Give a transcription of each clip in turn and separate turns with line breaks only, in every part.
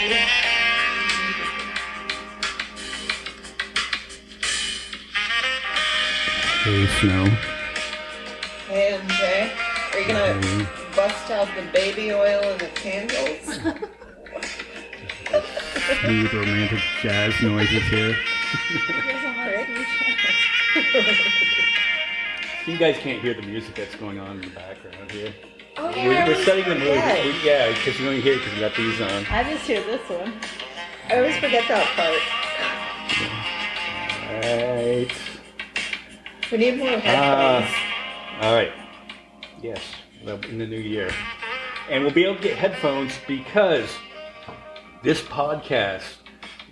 Hey, Snow.
Hey, MJ. Are you gonna bust out the baby oil and the candles?
Smooth romantic jazz noises here. You guys can't hear the music that's going on in the background here.
Oh yeah,
We're setting the mood. Yeah, because you don't hear it because we got these on.
I just hear this one.
I always forget that part.
Alright.
We need more headphones.
Alright. Yes, in the new year. And we'll be able to get headphones because this podcast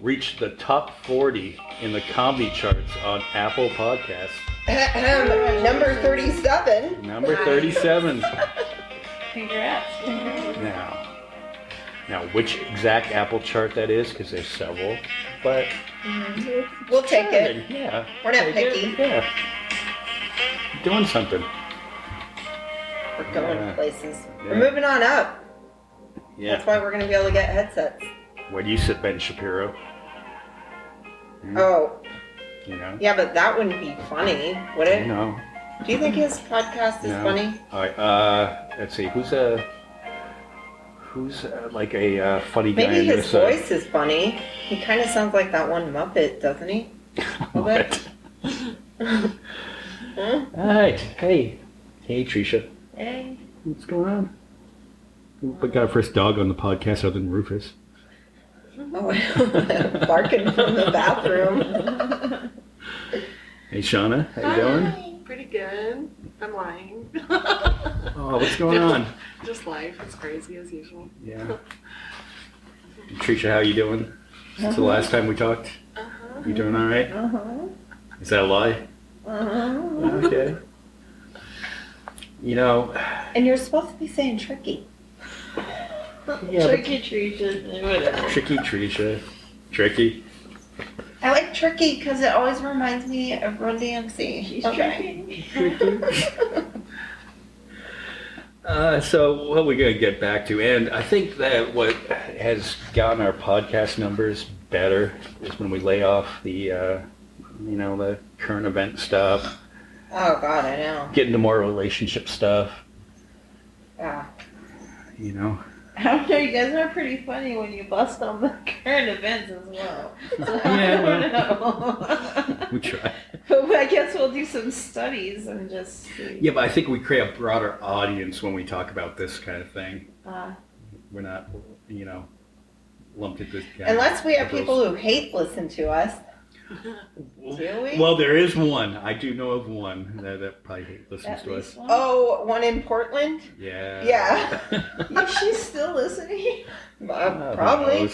reached the top 40 in the comedy charts on Apple Podcasts.
Number 37.
Number 37.
Congrats.
Now, which exact Apple chart that is, because there's several, but
We'll take it.
Yeah,
We're not picky.
Yeah, doing something.
We're going places.
Yeah.
We're moving on up.
Yeah.
That's why we're going to be able to get headsets.
Where do you sit, Ben Shapiro?
Oh.
You know.
Yeah, but that wouldn't be funny, would it?
No.
Do you think his podcast is funny?
All right. Let's see. Who's like a funny guy?
Maybe his voice is funny. He kind of sounds like that one Muppet, doesn't he?
What? All right. Hey, Tricia.
Hey.
What's going on? We got our first dog on the podcast other than Rufus.
Oh, barking from the bathroom.
Hey, Shauna. How you doing?
Pretty good. I'm lying.
Oh, what's going on?
Just life. It's crazy as usual.
Yeah. Tricia, how you doing? Since the last time we talked? You doing all right? Is that a lie? Okay. You know...
And you're supposed to be saying tricky.
Yeah,
Tricky Tricia, whatever.
Tricky Tricia. Tricky.
I like tricky because it always reminds me of Run DMC.
She's tricky.
So what we're going to get back to, and I think that what has gotten our podcast numbers better is when we lay off the, the current event stuff.
Oh God, I know.
Get into more relationship stuff.
Yeah.
You know.
I don't know, you guys are pretty funny when you bust on the current events as well. So
Yeah,
I don't know.
We try.
But I guess we'll do some studies and just see.
Yeah, but I think we create a broader audience when we talk about this kind of thing. We're not, lumped into...
Unless we have people who hate listen to us. Do we?
Well, there is one. I do know of one that probably listens to us.
One?
Oh, one in Portland?
Yeah.
Yeah.
Is she still listening?
Probably.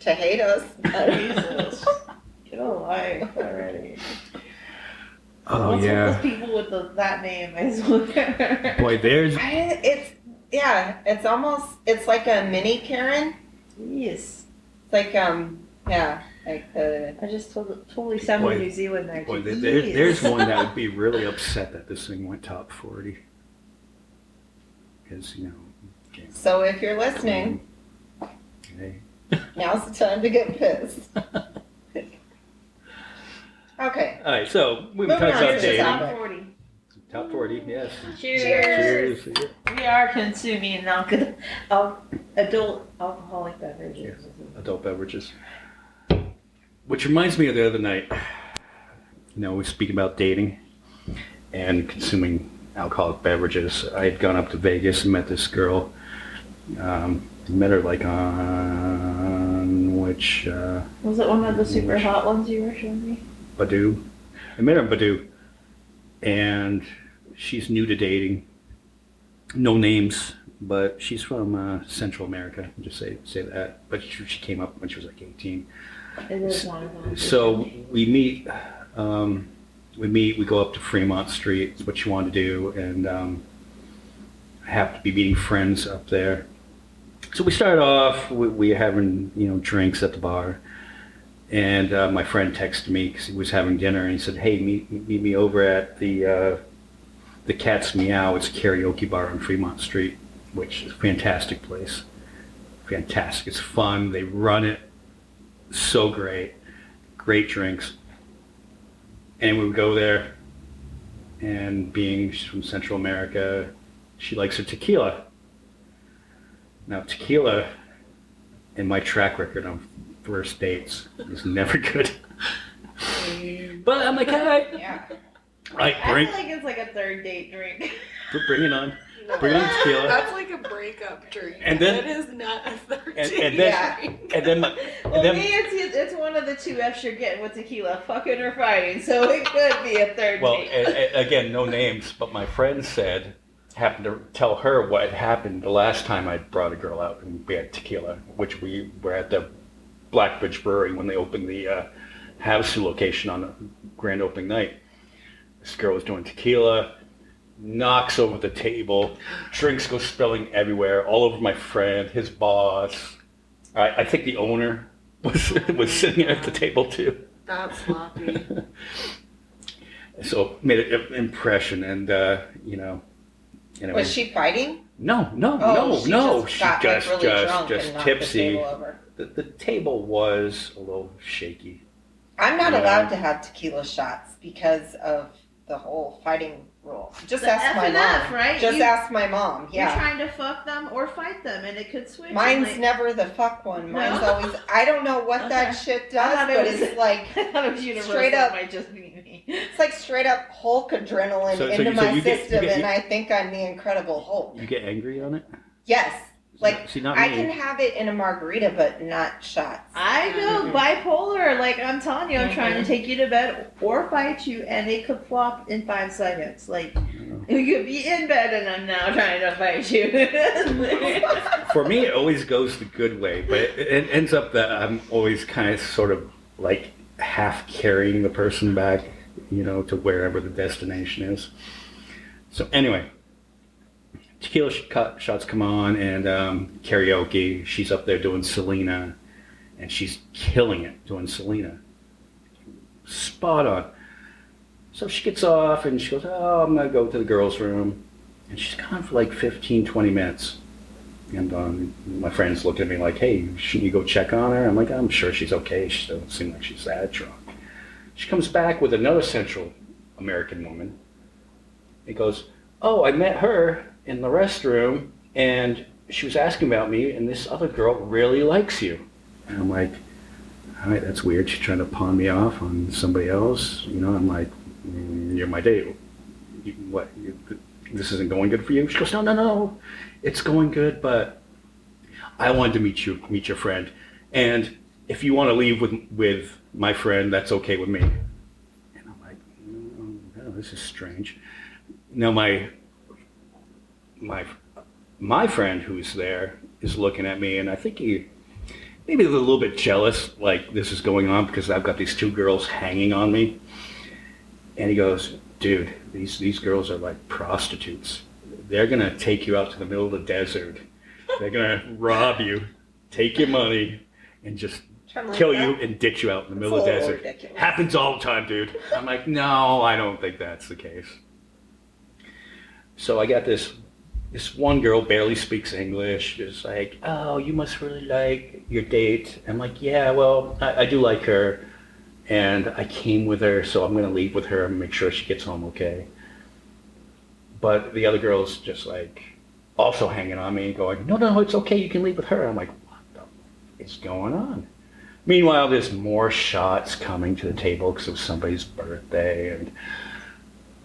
To hate us.
Jesus. Get a life already.
Oh,
What's
yeah.
with those people with that name? I swear.
Boy, there's...
It's almost, it's like a mini Karen.
Yes.
It's like, like the...
I just totally sounded New Zealand there.
Boy, there's one that would be really upset that this thing went top 40. Because, okay.
So if you're listening,
Hey.
now's the time to get pissed. Okay.
All right, so we've
Moving
talked
on
about
to
dating.
topic.
Top 40.
Top 40, yes.
Cheers.
Cheers.
We are consuming adult alcoholic beverages.
Adult beverages. Which reminds me of the other night. We were speaking about dating and consuming alcoholic beverages. I had gone up to Vegas and met this girl. Met her like on which...
Was it one of the super hot ones you were showing me?
Badoo. I met her in Badoo. And she's new to dating. No names, but she's from Central America. I'll just say that. But she came up when she was like 18.
It is one of them.
So we meet. We go up to Fremont Street. It's what she wanted to do, and I have to be meeting friends up there. So we started off. We were having drinks at the bar, and my friend texted me because he was having dinner, and he said, "Hey, meet me over at the Cat's Meow. It's a karaoke bar on Fremont Street, which is a fantastic place." fantastic. It's fun. They run it so great. Great drinks. And we would go there, and being she's from Central America, she likes her tequila. Now, tequila, in my track record on first dates, is never good. But I'm like, all right.
Yeah.
Right,
I
bring
feel like it's like a third date drink.
it on. Bring on tequila.
That's like a breakup drink.
And then-
it is not a third
And
date
then,
drink.
and then,
Well,
and then
me, it's one of the two F's you're getting with tequila, fucking or fighting. So it could be a third
well,
date.
again, no names, but my friend happened to tell her what had happened the last time I brought a girl out and we had tequila, which we were at the Blackbridge Brewery when they opened the Havasu location on the grand opening night. This girl was doing tequila, knocks over the table, drinks go spilling everywhere, all over my friend, his boss. I think the owner was sitting there at the table too.
That's sloppy.
So made an impression, and anyway.
Was she fighting?
No,
Oh, she
no.
just
She
got,
just,
like, really drunk
just
and knocked
tipsy.
the table over.
The table was a little shaky.
I'm not
Yeah.
allowed to have tequila shots because of the whole fighting rule. Just
The
ask my
F and F,
mom.
right?
Just ask my mom.
You're
Yeah.
trying to fuck them or fight them, and it could switch. and,
Mine's
like,
never the fuck one. Mine's
No?
always. I don't know what that
Okay.
shit
I
does,
thought it
but
was-
it's like
I thought it was universal.
straight up-
It might just be me.
it's like straight up Hulk adrenaline
So
into
you
my
get-
system,
you get-
and I think I'm the Incredible Hulk.
You get angry on it?
Yes, like
See, not
I
me.
can have it in a margarita, but not shots.
I know, bipolar. Like I'm telling you, I'm trying to take you to bed or fight you, and it could flop in 5 seconds. Like you could be in bed, and I'm now trying to fight you.
For me, it always goes the good way, but it ends up that I'm always kind of sort of like half carrying the person back, to wherever the destination is. So anyway, tequila shots come on, and karaoke. She's up there doing Selena, and she's killing it doing Selena. Spot on. So she gets off, and she goes, oh, I'm going to go to the girls' room. And she's gone for like 15, 20 minutes. And my friends look at me like, hey, shouldn't you go check on her? I'm like, I'm sure she's okay. She doesn't seem like she's that drunk. She comes back with another Central American woman. He goes, oh, I met her in the restroom, and she was asking about me, and this other girl really likes you. And I'm like, all right, that's weird. She's trying to pawn me off on somebody else. I'm like, you're my date. This isn't going good for you? She goes, no. It's going good, but I wanted to meet your friend. And if you want to leave with my friend, that's okay with me. And I'm like, no, this is strange. Now my friend who's there is looking at me, and I think he maybe a little bit jealous, like this is going on because I've got these 2 girls hanging on me. And he goes, dude, these girls are like prostitutes. They're gonna take you out to the middle of the desert. They're gonna rob you, take your money, and just kill you and ditch you out in the middle of the desert.
Ridiculous.
Happens all the time, dude. I'm like, no, I don't think that's the case. So I got this one girl barely speaks English, is like, oh, you must really like your date. I'm like, yeah, well, I do like her, and I came with her, so I'm going to leave with her and make sure she gets home okay. But the other girl's just like, also hanging on me, going, no, it's okay, you can leave with her. I'm like, what the is going on? Meanwhile, there's more shots coming to the table because it was somebody's birthday, and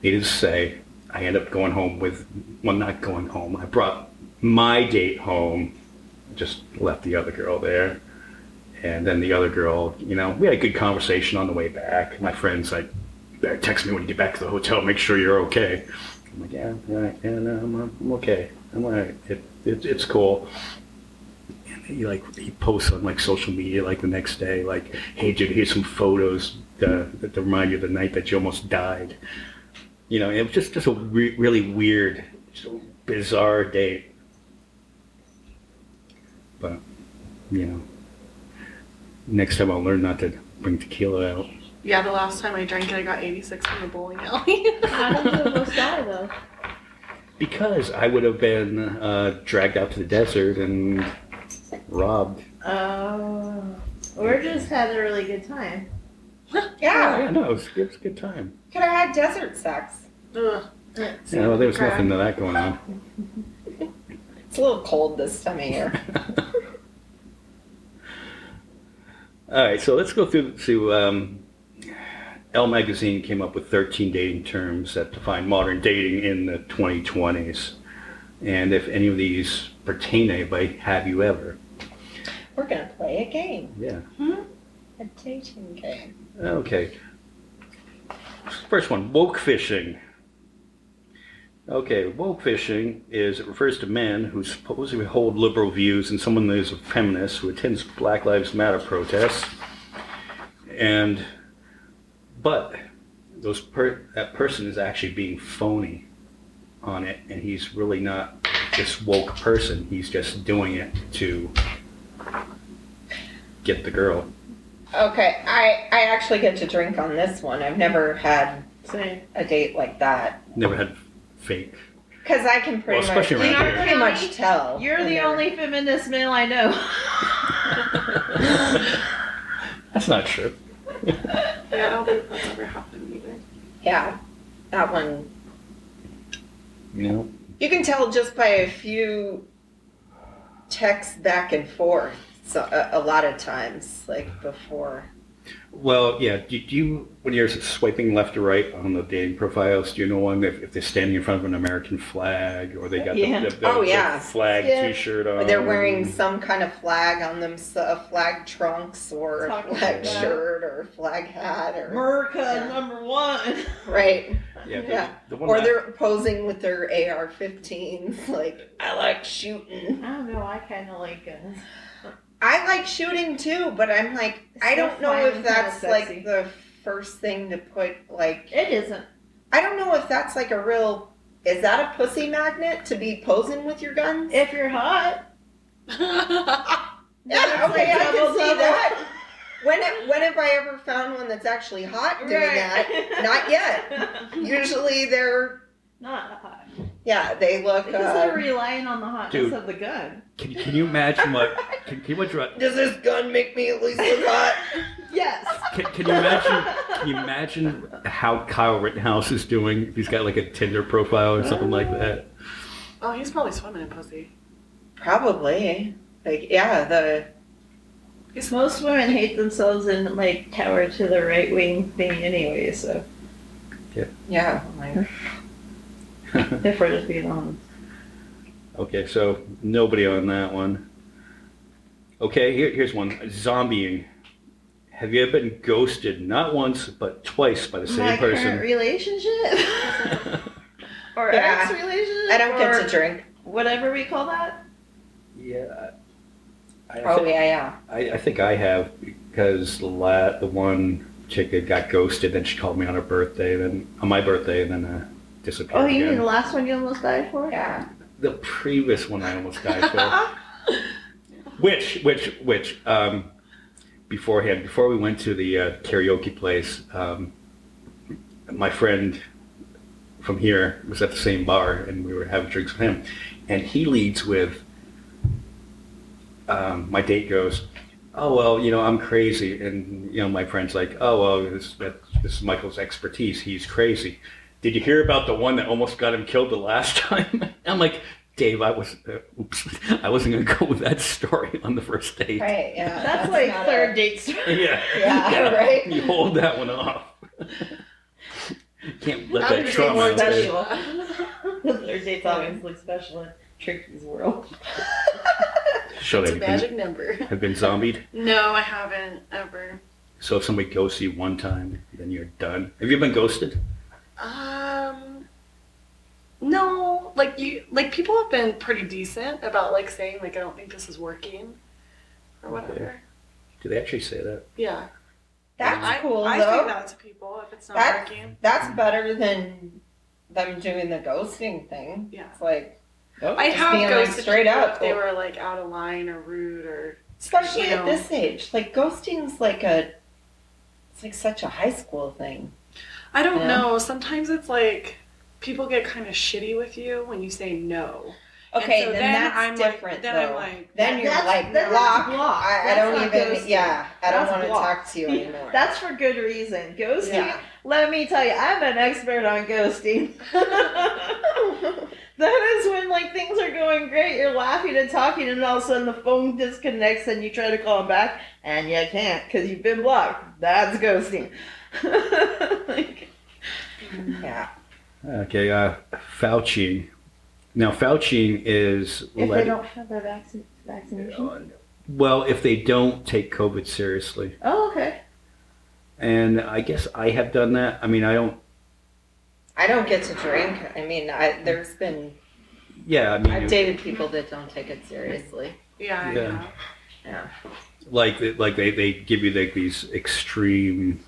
needless to say, I end up going home not going home. I brought my date home, just left the other girl there. And then the other girl, we had a good conversation on the way back. My friend's like, text me when you get back to the hotel, make sure you're okay. I'm like, yeah, right, yeah, no, I'm okay. I'm all right. It's cool. And he posts on like social media like the next day, like, hey dude, here's some photos that remind you of the night that you almost died. It was just a really weird, just a bizarre date. But, next time I'll learn not to bring tequila out.
Yeah, the last time I drank it, I got 86 from the bowling alley.
How did you almost die though?
Because I would have been dragged out to the desert and robbed.
Oh, or just had a really good time.
Yeah.
No, it was a good time.
Could have had desert sex.
Ugh.
Yeah, well, there was
Crap.
nothing to that going on.
It's a little cold this time of year.
All right, so let's go through to Elle magazine came up with 13 dating terms that define modern dating in the 2020s. And if any of these pertain to anybody, have you ever?
We're gonna play a game.
Yeah.
A dating game.
Okay. First one, Wokefishing. Okay, Wokefishing it refers to men who supposedly hold liberal views and someone that is a feminist who attends Black Lives Matter protests. But that person is actually being phony on it, and he's really not this woke person. He's just doing it to get the girl.
Okay, I actually get to drink on this one. I've never had
Same.
a date like that.
Never had fake.
Because I can pretty
Well, especially
much,
around
I
here.
pretty much tell.
You're
when
the
they're-
only feminist male I know.
That's not true.
Yeah, I don't think that's ever happened either.
Yeah, that one.
You know?
You can tell just by a few texts back and forth. So a lot of times, like before.
Well, yeah. Do you, when you're swiping left or right on the dating profiles, do you know when if they're standing in front of an American flag or they got
Yeah.
Yeah.
the flag
Yeah.
T-shirt on?
Or they're wearing some kind of flag on them, a flag trunks or a
Talking
flag
about that.
shirt or a flag hat or
America
Yeah.
#1.
right.
Yeah.
Yeah.
The one
Or
that-
they're posing with their AR-15s, like I like shooting.
I don't know. I kind of like it.
I like shooting too, but I'm like I don't know if that's
sexy.
like the first thing to put like.
It isn't.
I don't know if that's like a real. Is that a pussy magnet to be posing with your guns?
If you're hot.
Yeah, okay, I can
double
see
double.
that. When have I ever found one that's actually hot doing that? Not yet. Usually they're,
Not hot.
yeah, they look.
Because they're relying on the hotness
Dude.
of the gun.
Can you imagine what? Can you imagine what?
Does this gun make me at least look hot?
Yes.
Can you imagine? Can you imagine how Kyle Rittenhouse is doing if he's got like a Tinder profile or something like that?
Oh, he's probably swimming in pussy.
Probably. Like, yeah,
Most women hate themselves and like cower to the right wing thing anyway. So
yeah. Like,
if we're just being honest.
Okay, so nobody on that one. Okay, here's one. Zombieing. Have you ever been ghosted not once but twice by the same
My current
person?
relationship or
Yeah.
ex-relationship.
I don't
or
get to drink.
whatever we call that.
Yeah.
Oh, yeah.
I think I have because the one chick that got ghosted, then she called me on her birthday, then on my birthday, and then disappeared
Oh, you mean
again.
the last one you almost died for?
Yeah.
The previous one I almost died for. Which, beforehand, before we went to the karaoke place, my friend from here was at the same bar, and we were having drinks with him, and he leads with, my date goes, oh, well, I'm crazy, and, my friend's like, oh, well, this is Michael's expertise, he's crazy. Did you hear about the one that almost got him killed the last time? I'm like, Dave, I wasn't going to go with that story on the first date.
Right, yeah.
That's like
not
third
a-
date story.
Yeah.
Yeah, right.
You hold that one off. Can't let
How
that
did
trauma
they
out there.
Special. The third date's obviously special in Trixie's world.
Should
It's a
I
magic number.
have been zombied?
No, I haven't ever.
So if somebody ghosts you one time, then you're done. Have you been ghosted?
No, like people have been pretty decent about like saying like I don't think this is working, or whatever.
Okay. Do they actually say that?
Yeah.
That's cool,
I
though.
say that to people if it's not
That's-
working.
That's better than them doing the ghosting thing.
Yeah.
It's like,
I
just
have
being, like,
ghosted
straight
people
up.
if they were like out of line or rude or.
especially
You
at
know.
this age. Like, ghosting's like it's like such a high school thing.
I don't
Yeah.
know. Sometimes it's like people get kind of shitty with you when you say no.
Okay,
so
then that's
I'm
different,
then
though.
I'm like,
Then you're
That's-
like,
that's
block.
block.
I
That's
don't
not
even,
ghosting.
I don't
That's
want to
block.
talk to you anymore.
That's for good reason. Ghosting,
Yeah.
let me tell you, I'm an expert on ghosting. That is when like things are going great, you're laughing and talking, and all of a sudden the phone disconnects, and you try to call them back, and you can't because you've been blocked. That's ghosting. Like,
Yeah.
Okay, Fauci. Now, Fauci is
if they don't have their vaccination.
well, if they don't take COVID seriously.
Oh, okay.
And I guess I have done that. I mean, I don't
get to drink. I mean, there's been,
yeah, I mean,
I've dated people that don't take it seriously.
yeah,
Yeah.
Yeah.
like they give you like these extreme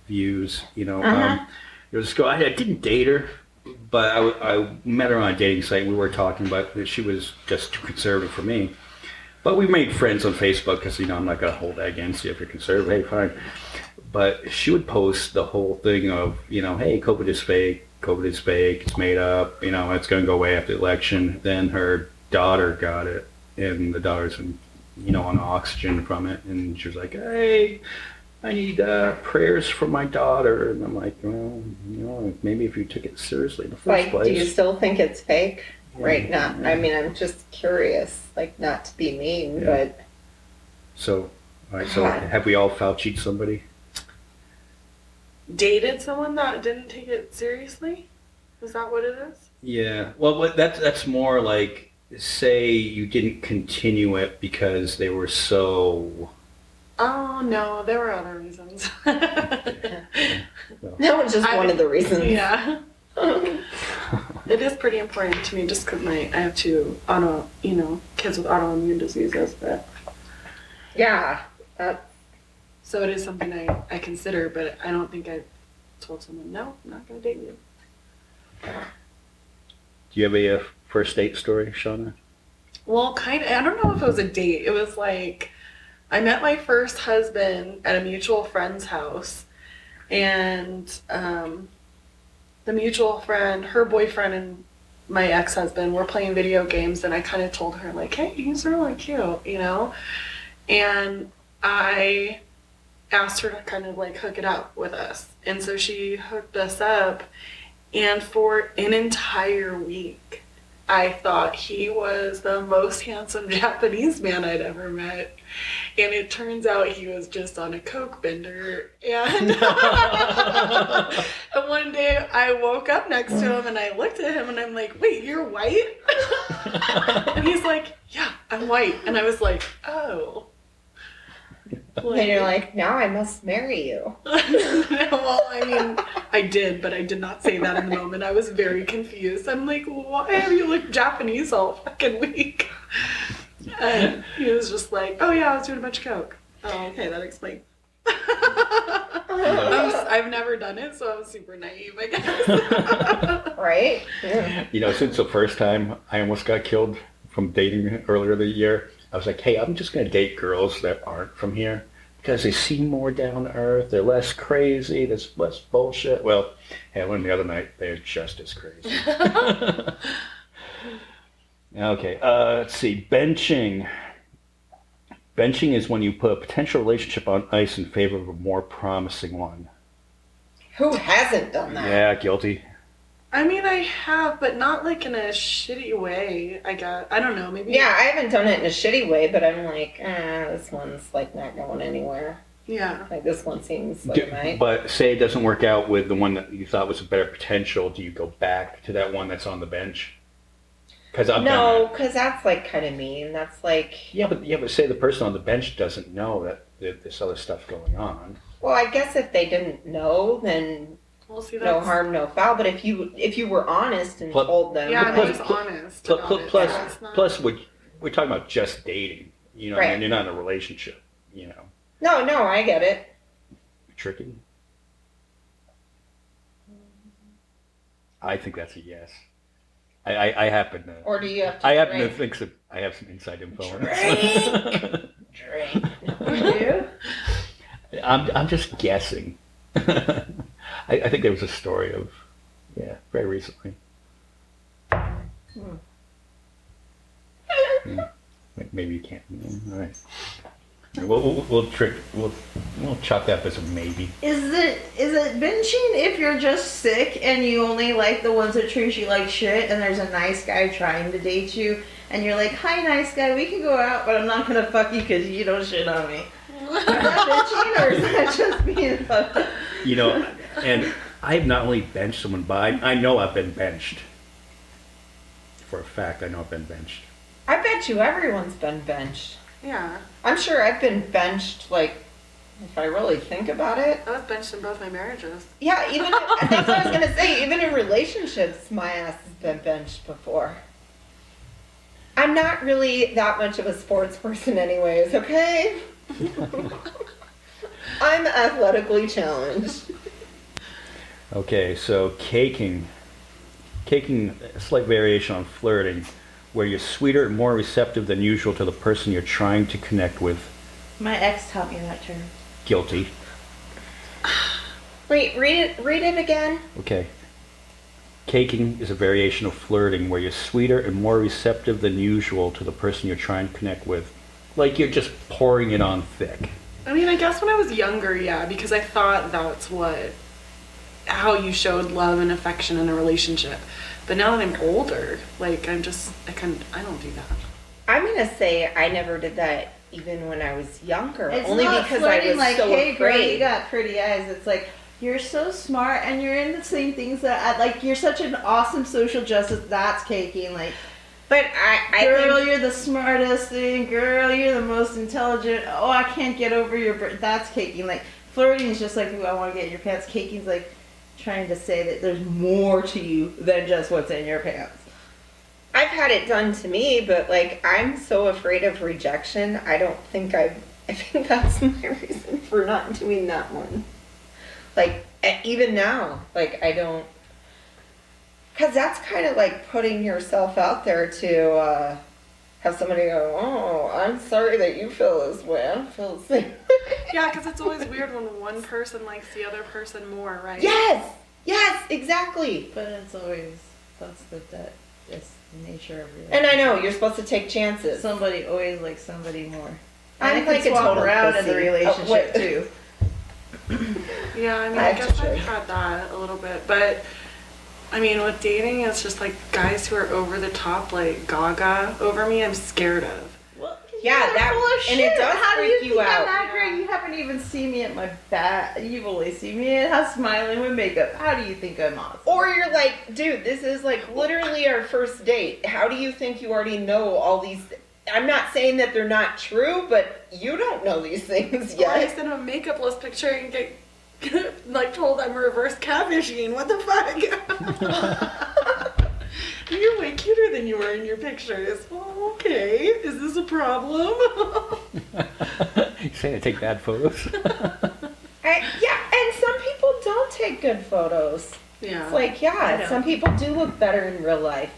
views, you know.
Uh-huh.
There was this girl, I didn't date her, but I met her on a dating site. We were talking, but she was just too conservative for me. But we made friends on Facebook because, you know, I'm not going to hold that against you if you're conservative. Hey, fine. But she would post the whole thing of, you know, hey, COVID is fake, it's made up, you know, it's going to go away after the election. Then her daughter got it, and the daughter's, you know, on oxygen from it. And she was like, hey, I need prayers for my daughter. And I'm like, well, you know, maybe if you took it seriously in the first place.
Do you still think it's fake?
Yeah.
Right, I mean, I'm just curious, like, not to be mean,
Yeah.
but
So, all right, so have we all Fauci'd somebody?
dated someone that didn't take it seriously? Is that what it is?
Yeah. Well, that's more like, say you didn't continue it because they were so.
Oh no, there were other reasons.
that was just one of the reasons.
Yeah. It is pretty important to me just because I have two kids with autoimmune diseases, but
Yeah.
so it is something I consider, but I don't think I told someone, no, I'm not going to date you.
Do you have a first date story, Shauna?
Well, kind of, I don't know if it was a date. It was like, I met my first husband at a mutual friend's house, and the mutual friend, her boyfriend and my ex-husband were playing video games, and I kind of told her, like, hey, he's really cute, you know? And I asked her to kind of like hook it up with us. And so she hooked us up, and for an entire week, I thought he was the most handsome Japanese man I'd ever met. And it turns out he was just on a coke bender. And, and one day I woke up next to him and I looked at him and I'm like, wait, you're white? And he's like, yeah, I'm white. And I was like, oh.
And you're like, now I must marry you.
Well, I mean, I did, but I did not say that in the moment. I was very confused. I'm like, why have you looked Japanese all fucking week? And he was just like, oh yeah, I was doing a bunch of coke. Oh, okay, that explains. I've never done it, so I was super naive, I guess.
Right? Yeah.
You know, since the first time I almost got killed from dating earlier the year, I was like, hey, I'm just going to date girls that aren't from here because they seem more down to earth. They're less crazy. There's less bullshit. Well, hey, I went the other night. They're just as crazy. Okay, let's see. Benching. Benching is when you put a potential relationship on ice in favor of a more promising one.
Who hasn't done that?
Yeah, guilty.
I mean, I have, but not like in a shitty way, I guess. I don't know, maybe.
Yeah, I haven't done it in a shitty way, but I'm like, this one's like not going anywhere.
Yeah.
Like this one seems like it might.
But say it doesn't work out with the one that you thought was a better potential, do you go back to that one that's on the bench? Because
No, because that's like kind of mean. That's like.
Yeah, but say the person on the bench doesn't know that there's other stuff going on.
Well, I guess if they didn't know, then
We'll see.
no harm, no foul. But if you were honest and told them,
Yeah, I
Plus-
was honest.
Plus,
about it,
plus,
so it's not-
plus we're talking about just dating. You know,
Right.
and you're not in a relationship. You know,
No, I get it.
tricky. I think that's a yes. I happen to.
Or do you have to
I happen to
drink?
think that I have some inside info on this.
Drink.
You?
I'm just guessing. I think there was a story of, very recently. Maybe you can't. All right. We'll chalk that as a maybe.
Is it benching if you're just sick and you only like the ones that treat you like shit and there's a nice guy trying to date you and you're like, hi nice guy, we can go out but I'm not gonna fuck you because you don't shit on me. Is that benching or is that just being fucked up?
You know, and I've not only benched someone, but I know I've been benched. For a fact, I know I've been benched.
I bet you everyone's been benched.
Yeah.
I'm sure I've been benched, like, if I really think about it.
I was benched in both my marriages.
Yeah, even that's what I was gonna say. Even in relationships, my ass has been benched before. I'm not really that much of a sports person, anyways. Okay. I'm athletically challenged.
Okay, so caking, a slight variation on flirting, where you're sweeter and more receptive than usual to the person you're trying to connect with.
My ex taught me that term.
Guilty.
Wait, read it again.
Okay. Caking is a variation of flirting where you're sweeter and more receptive than usual to the person you're trying to connect with. Like you're just pouring it on thick.
I mean, I guess when I was younger, yeah, because I thought that's how you showed love and affection in a relationship. But now that I'm older, like I don't do that.
I'm gonna say I never did that even when I was younger.
It's
only
not
because I
flirting
was
like,
so
hey girl,
afraid.
you got pretty eyes. It's like, you're so smart and you're in the same things that I like. You're such an awesome social justice. That's caking. Like,
But I
girl,
think,
you're the smartest thing. Girl, you're the most intelligent. Oh, I can't get over that's caking. Like, flirting is just like, ooh, I want to get in your pants. Caking's like trying to say that there's more to you than just what's in your pants.
I've had it done to me, but like I'm so afraid of rejection. I think that's my reason for not doing that one. Like even now, like I don't, because that's kind of like putting yourself out there to have somebody go, oh, I'm sorry that you feel this way. I don't feel the same.
Yeah, because it's always weird when one person likes the other person more, right?
Yes, exactly.
But it's always, that's the nature of relationship.
And I know you're supposed to take chances.
Somebody always likes somebody more.
I'm
And
like
it can
a
swap
total
around in the
pussy.
relationship
What?
too.
Yeah, I mean, I guess
Actually.
I've had that a little bit, but I mean, with dating, it's just like guys who are over the top, like gaga over me, I'm scared of.
Well,
Yeah,
you're
that-
full of
and it
shit.
does
How do
freak
you
you
think I'm
out.
that great? You haven't even seen me at my back. You've only seen me at how smiling with makeup. How do you think I'm awesome?
Or you're like, dude, this is like literally our first date. How do you think you already know all these? I'm not saying that they're not true, but you don't know these things
Or I
yet.
send him a makeup list picture and get like told I'm reverse catfishing. What the fuck? You're way cuter than you were in your pictures. Well, okay. Is this a problem?
You saying I take bad photos?
Yeah, and some people don't take good photos.
Yeah.
It's like,
I
yeah,
know.
some people do look better in real life.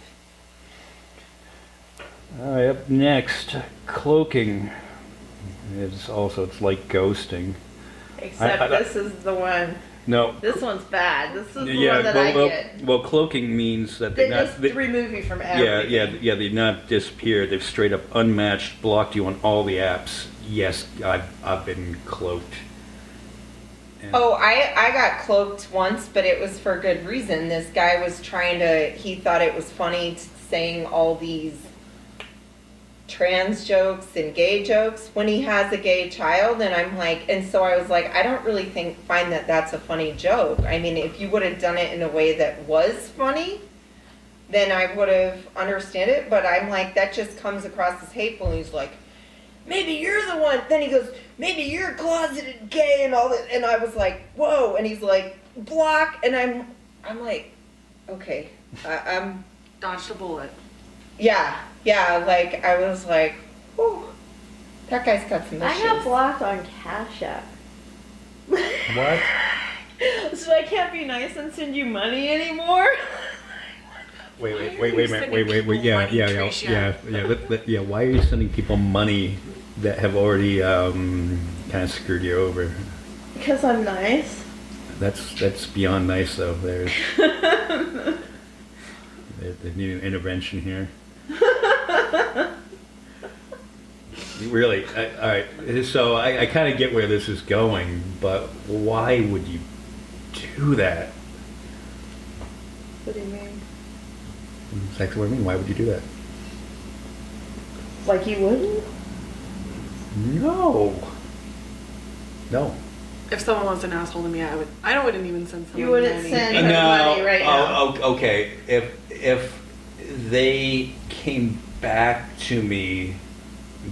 All right, up next, cloaking. It's like ghosting.
Except
I-
this is the one.
No.
This one's bad. This is the
Yeah,
one that I
well,
get.
well, cloaking means that
They
they're
just
not.
remove you from
Yeah,
everything.
they've not disappeared. They've straight up unmatched, blocked you on all the apps. Yes, I've been cloaked. And-
Oh, I got cloaked once, but it was for good reason. This guy was he thought it was funny saying all these trans jokes and gay jokes when he has a gay child, and I'm like, and so I was like, I don't really find that that's a funny joke. I mean, if you would have done it in a way that was funny, then I would have understood it, but I'm like, that just comes across as hateful, and he's like, maybe you're the one. Then he goes, maybe you're closeted gay and all that, and I was like, whoa, and he's like, block, and I'm like, okay, I'm
Dodged a bullet.
yeah, like, I was like, whew, that guy's got some
I
issues.
got blocked on Cash App.
What?
So I can't be nice and send you money anymore?
Wait a
Why are
minute.
you sending people
Yeah.
money,
Why are you sending people money that have already kind of screwed you over?
Because I'm nice.
That's beyond nice, though. They need an intervention here. Really? All right. So I kind of get where this is going, but why would you do that?
What do you mean?
Exactly what I mean. Why would you do that?
Like you wouldn't?
No. No.
If someone was an asshole to me, I wouldn't even send someone
You wouldn't
money.
send her money right now.
Oh, okay. If they came back to me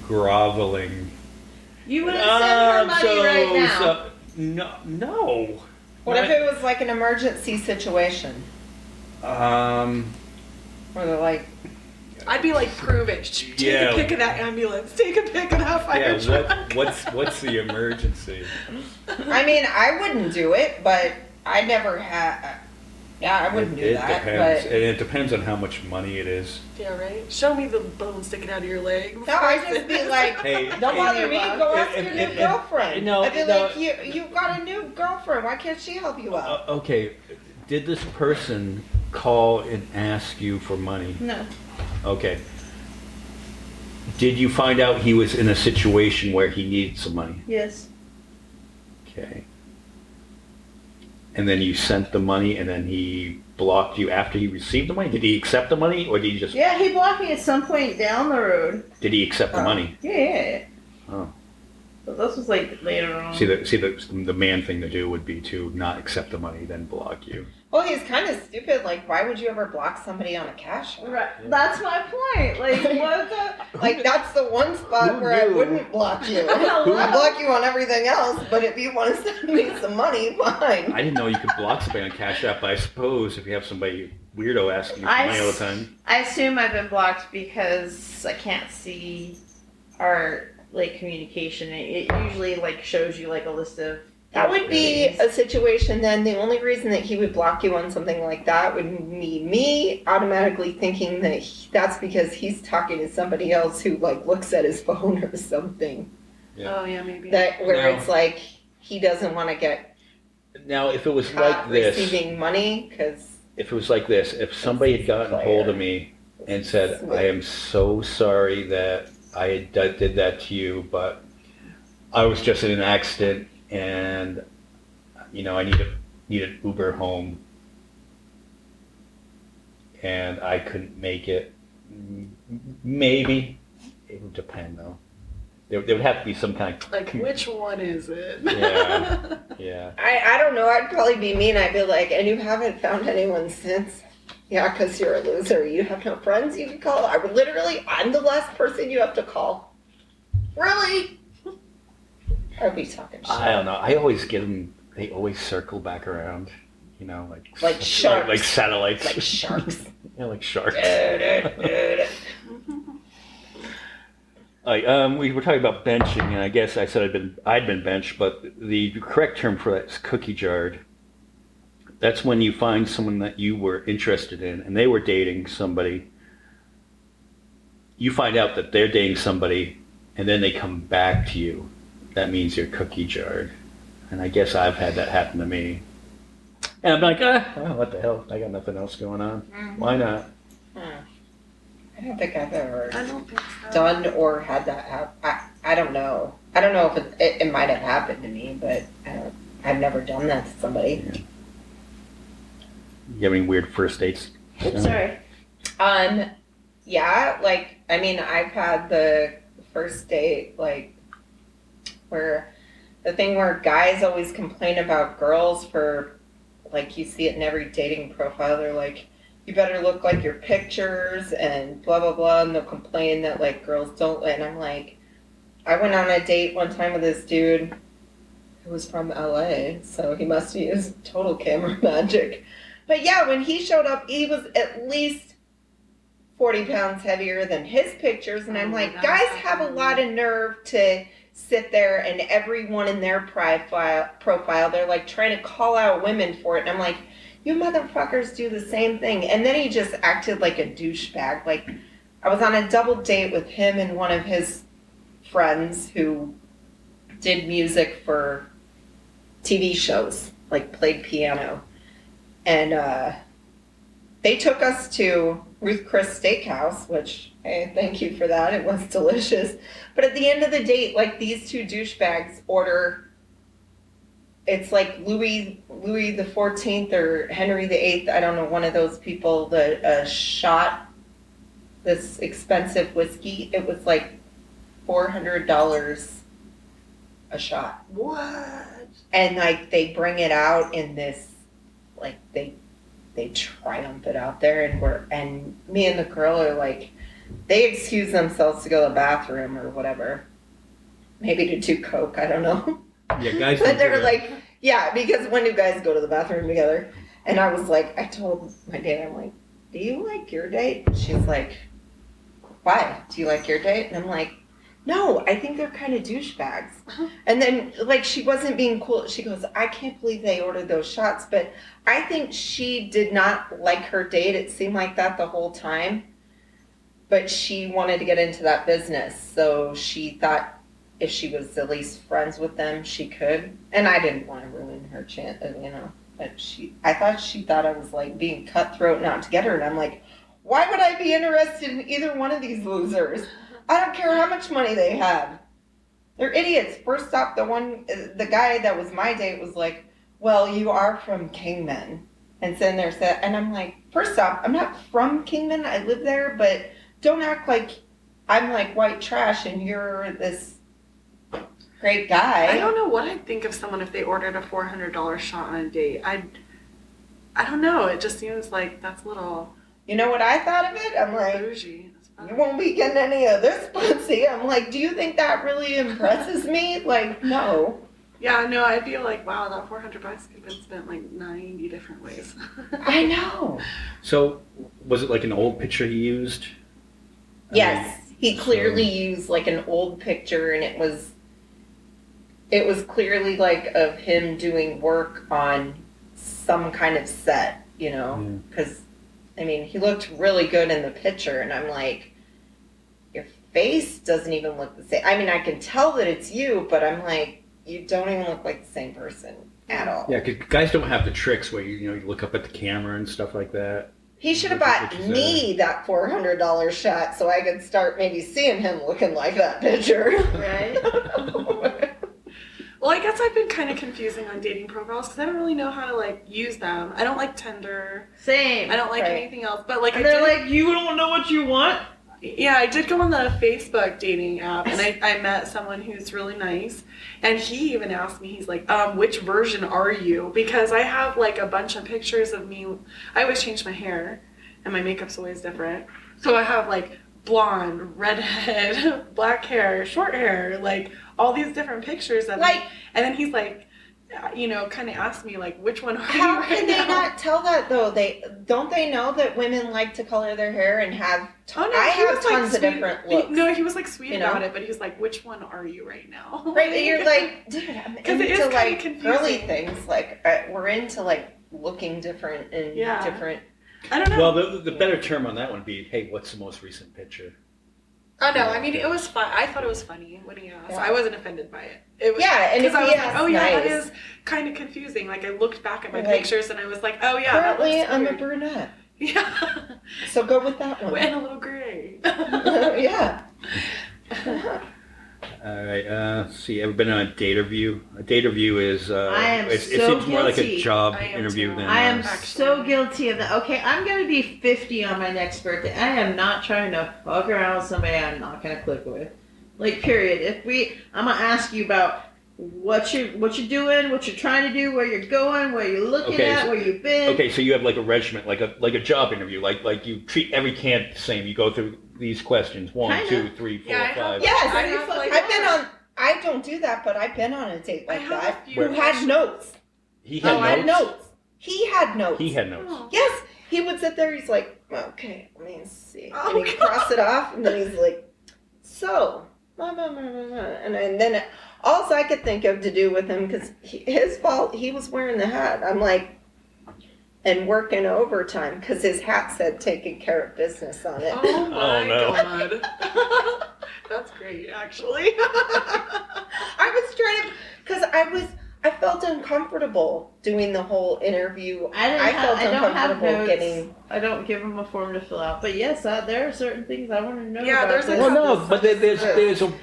groveling.
You wouldn't send her money right now.
No.
What if it was like an emergency situation? Where they're like,
I'd be like, prove it. Take
Yeah.
a pic of that ambulance. Take a pic of that fire truck.
What's the emergency?
I mean, I wouldn't do it, but I never had. Yeah, I wouldn't do
It
that.
depends,
But
and it depends on how much money it is.
Yeah, right? Show me the bone sticking out of your leg.
no, I'd just be like,
Hey,
don't bother me. Go ask your new girlfriend. I'd be like, you got a new girlfriend. Why can't she help you out?
Okay, did this person call and ask you for money?
No.
Okay. Did you find out he was in a situation where he needed some money?
Yes.
Okay. And then you sent the money, and then he blocked you after he received the money? Did he accept the money, or did he just...
Yeah, he blocked me at some point down the road.
Did he accept the money?
Yeah.
Oh.
But this was like later on.
See, the man thing to do would be to not accept the money, then block you.
Well, he's kind of stupid. Like, why would you ever block somebody on a cash app?
Right. That's my point. Like, what the?
Like, that's the one spot
Who
where I
knew?
wouldn't block you. I block you on everything else, but if you want to send me some money, fine.
I didn't know you could block somebody on Cash App, but I suppose if you have somebody weirdo asking you for money all the time.
I assume I've been blocked because I can't see our like communication. It usually like shows you like a list of.
That would be
things.
a situation then. The only reason that he would block you on something like that would be me automatically thinking that that's because he's talking to somebody else who like looks at his phone or something.
Yeah.
Oh, yeah, maybe.
That where
No.
it's like he doesn't want to get
Now, if it was
caught
like this,
receiving money because
if it was like this, if somebody had gotten a hold of me and said, I am so sorry that I did that to you, but I was just in an accident and, you know, I needed Uber home and I couldn't make it, maybe. It would depend, though. There would have to be some kind of...
Like, which one is it?
Yeah, yeah.
I don't know. I'd probably be mean. I'd be like, and you haven't found anyone since? Yeah, because you're a loser. You have no friends you can call. I'm the last person you have to call. Really? I'd be talking shit.
I don't know. I always get them. They always circle back around. You know,
Like sharks.
like satellites.
Like sharks.
Yeah, like sharks.
Dude.
We were talking about benching, and I guess I said I'd been benched, but the correct term for that is cookie jarred. That's when you find someone that you were interested in, and they were dating somebody. You find out that they're dating somebody, and then they come back to you. That means you're cookie jarred. And I guess I've had that happen to me. And I'm like, well, what the hell? I got nothing else going on. Why not?
I don't think I've ever
I don't think so.
done or had that happen. I don't know. I don't know if it might have happened to me, but I've never done that to somebody.
You have any weird first dates?
Oops, sorry.
Yeah, like, I mean, I've had the first date, like, where the thing where guys always complain about girls for, like, you see it in every dating profile, they're like, you better look like your pictures and blah, blah, blah, and they'll complain that, like, girls don't, and I'm like, I went on a date one time with this dude who was from LA, so he must use total camera magic. But yeah, when he showed up, he was at least 40 pounds heavier than his pictures, and I'm like, guys have a lot of nerve to sit there and everyone in their profile, they're like trying to call out women for it, and I'm like, you motherfuckers do the same thing. And then he just acted like a douchebag. Like, I was on a double date with him and one of his friends who did music for TV shows, like played piano. And they took us to Ruth Chris Steakhouse, which Hey, thank you for that. It was delicious. But at the end of the date, like these two douchebags order, it's like Louis the 14th or Henry the 8th. I don't know, one of those people, the shot, this expensive whiskey. It was like $400 a shot.
What?
And like they bring it out in this, like they triumph it out there, and me and the girl are like, they excuse themselves to go to the bathroom or whatever, maybe to do coke, I don't know.
Yeah, guys.
But they're like, yeah, because when do guys go to the bathroom together? And I was like, I told my date, I'm like, do you like your date? She's like, why? Do you like your date? And I'm like, no, I think they're kind of douchebags. And then, like, she wasn't being cool. She goes, I can't believe they ordered those shots. But I think she did not like her date. It seemed like that the whole time. But she wanted to get into that business. So she thought if she was at least friends with them, she could. And I didn't want to ruin her chance, you know. But I thought she thought I was, like, being cutthroat not to get her. And I'm like, why would I be interested in either one of these losers? I don't care how much money they have. They're idiots. First off, the guy that was my date was like, well, you are from Kingman. And then there's that. And I'm like, first off, I'm not from Kingman. I live there, but don't act like I'm like white trash and you're this great guy.
I don't know what I'd think of someone if they ordered a $400 shot on a date. I don't know. It just seems like that's a little...
You know what I thought of it? I'm like,
bougie.
you won't be getting any of this pussy. I'm like, do you think that really impresses me? Like, no.
Yeah, no, I'd be like, wow, that $400 could have been spent like 90 different ways.
I know.
So, was it like an old picture he used?
Yes, he clearly used like an old picture, and it was clearly like of him doing work on some kind of set, you know, because I mean, he looked really good in the picture, and I'm like, your face doesn't even look the same. I mean, I can tell that it's you, but I'm like, you don't even look like the same person at all.
Yeah, because guys don't have the tricks where you look up at the camera and stuff like that.
He should have bought me that $400 shot so I could start maybe seeing him looking like that picture.
Right?
Well, I guess I've been kind of confusing on dating profiles because I don't really know how to like use them. I don't like Tinder.
Same.
I don't like anything else. But like,
and they're like, you don't know what you want?
Yeah, I did go on the Facebook dating app, and I met someone who's really nice, and he even asked me, he's like, which version are you? Because I have like a bunch of pictures of me. I always change my hair, and my makeup's always different. So I have like blonde, redhead, black hair, short hair, like all these different pictures of me. And then he's like, kind of asked me like, which one are you
How
right
can they
now?
not tell that though? Don't they know that women like to color their hair and have?
Oh, no,
I
he
have
was, like,
tons of
sweet.
different looks.
No, he was like sweet
You know?
about it, but he was like, which one are you right now?
Right, but you're like, dude, I'm
'Cause it is
into
kinda
like
confusing.
girly things. Like we're into like looking different and different.
I don't know.
Well, the better term on that one would be, hey, what's the most recent picture?
Oh no, I mean it was fun. I thought it was funny when he asked.
Yeah.
I wasn't offended by it. It was,
Yeah, and if
I was
he
like,
asked,
oh yeah, that
nice.
is kind of confusing. Like I looked back at my
Like,
pictures and I was like, oh yeah,
Currently,
that
I'm a
looks weird.
brunette,
Yeah,
so go with that one.
and a little gray.
Yeah.
All right. See, ever been on a date review? A date review is.
I am
it
so
seems more like a
guilty.
job
I am
interview
too.
than.
I am
Actually.
so guilty of that. Okay, I'm going to be 50 on my next birthday. I am not trying to fuck around with somebody I'm not going to click with. Like, period. I'm going to ask you about what you're doing, what you're trying to do, where you're going, where you're looking
Okay,
at,
so-
where you've been.
Okay, so you have like a regiment, like a job interview, like you treat every candidate the same. You go through these questions: 1,
Kinda.
2, 3, 4,
Yeah, I have-
5.
Yes,
I have, like,
I've been on. I don't do that, but I've been on a date
I
like
have
that.
a few
Who had notes?
He had
I
notes.
had notes. He had notes.
He had notes.
Oh.
Yes, he would sit there. He's like, okay, let me see,
Oh,
and he'd cross it off, and then he's like, so, blah, blah, blah, blah, blah. And then all I could think of to do with him, because his fault, he was wearing the hat. I'm like, and working overtime because his hat said taking care of business on it.
Oh my
no.
god, that's great actually.
I was trying to, because I felt uncomfortable doing the whole interview.
I
felt
don't have
uncomfortable
notes.
getting.
I don't give them a form to fill out. But yes, there are certain things I want to know.
Yeah,
about
there's a
this.
Well, no, but there's
Yes.
a.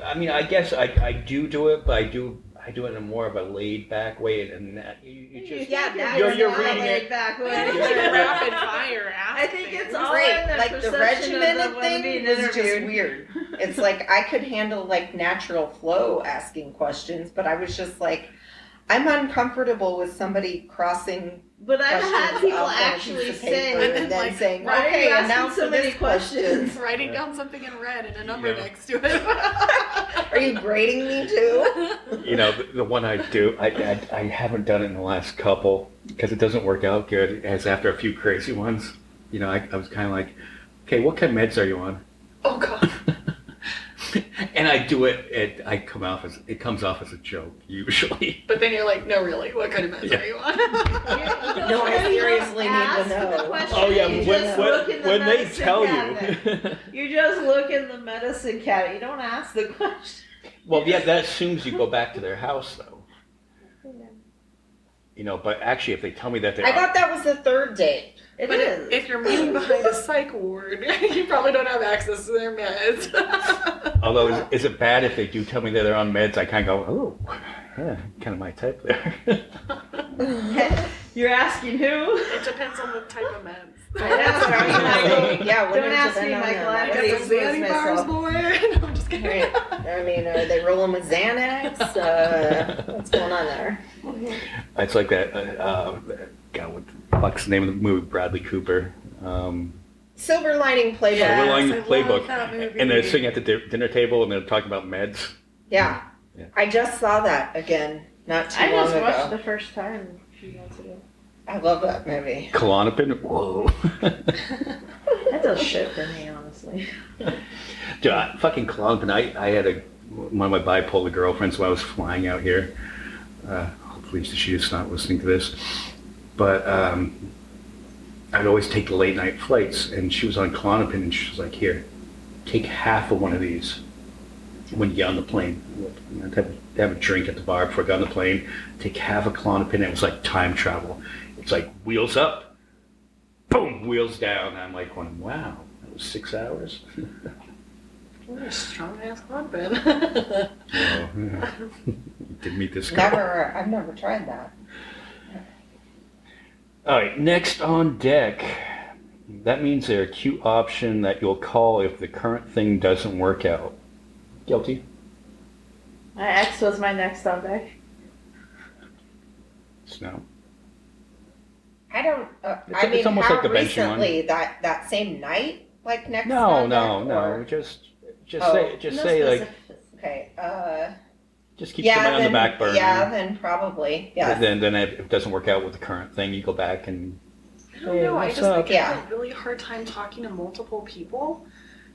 I mean, I guess I do it, but I do it in a more of a laid back way, and that you just
Yeah, now
you're
you're
reading
not
it.
back.
I don't like a rapid fire ask
I think
things.
it's all
Great.
in the
Like the
perception of
regimented
the one
thing
being
was just
interviewed.
weird. It's like I could handle like natural flow asking questions, but I was just like, I'm uncomfortable with somebody crossing.
But I've had
questions
people
off on a
actually
piece of paper
say,
and then
like,
saying,
"Why are
okay,
you
and now
asking so
for
many
this question.
questions?"
Writing down something in red and a number
Yeah.
next to it.
Are you grading me too?
You know, the one I do, I haven't done it in the last couple because it doesn't work out good. As after a few crazy ones, you know, I was kind of like, okay, what kind of meds are you on?
Oh God.
And I do it, it comes off as a joke usually.
But then you're like, no, really, what kind of meds
Yeah.
are you on?
No, I seriously need to
Ask
know.
the question,
Oh yeah,
you just look in the
when they
medicine
tell
cabinet.
you.
You just look in the medicine cabinet. You don't ask the question.
Well, yeah, that assumes you go back to their house though. You know, but actually, if they tell me that they're
I thought that was the third date.
It
But
is.
if you're meeting behind a psych ward, you probably don't have access to their meds.
although is it bad if they do tell me that they're on meds? I kind of go, oh, yeah, kind of my type there.
You're asking who?
It depends on the type of meds.
That's what I was like. Yeah,
Don't
wouldn't
ask
depend
me,
on
Michael.
them.
I
I
have
got
to
some
expose
Xanny bars,
myself.
boy. No, I'm just kidding.
Right. I mean, are they rolling with Xanax? What's going on there?
It's like that. God, what the fuck's the name of the movie? Bradley Cooper.
Silver Lining Playbook.
Yeah.
Silver Lining
I love
Playbook.
that movie.
And they're sitting at the dinner table and they're talking about meds.
Yeah.
Yeah.
I just saw that again not too
I
long
just watched
ago.
the first time a few months ago.
I love that movie.
Klonopin. Whoa.
That does shit for me, honestly.
Dude, fucking Klonopin. I had one of my bipolar girlfriends when I was flying out here. Hopefully she's not listening to this. But I'd always take the late night flights, and she was on Klonopin, and she was like, "Here, take half of one of these when you get on the plane. You know, have a drink at the bar before I got on the plane. Take half a Klonopin." It was like time travel. It's like wheels up, boom, wheels down. And I'm like, going, wow, that was 6 hours.
What a strong ass clubman.
Oh, yeah. Didn't meet this girl.
I've never tried that.
All right, next on deck. That means there's a cute option that you'll call if the current thing doesn't work out. Guilty.
My ex was my next on deck.
Snow.
I don't.
It's-
I mean,
it's almost
how
like the bench one.
recently? That same night, like next.
No,
on
no,
deck,
no.
or-
Just
Oh,
say like,
Okay.
just keep
Yeah.
somebody on
Then,
the back burner.
yeah. Then probably. Yeah.
Then if it doesn't work out with the current thing, you go back and.
I don't know. I
what's
just
up?
like
Yeah.
have a really hard time talking to multiple people.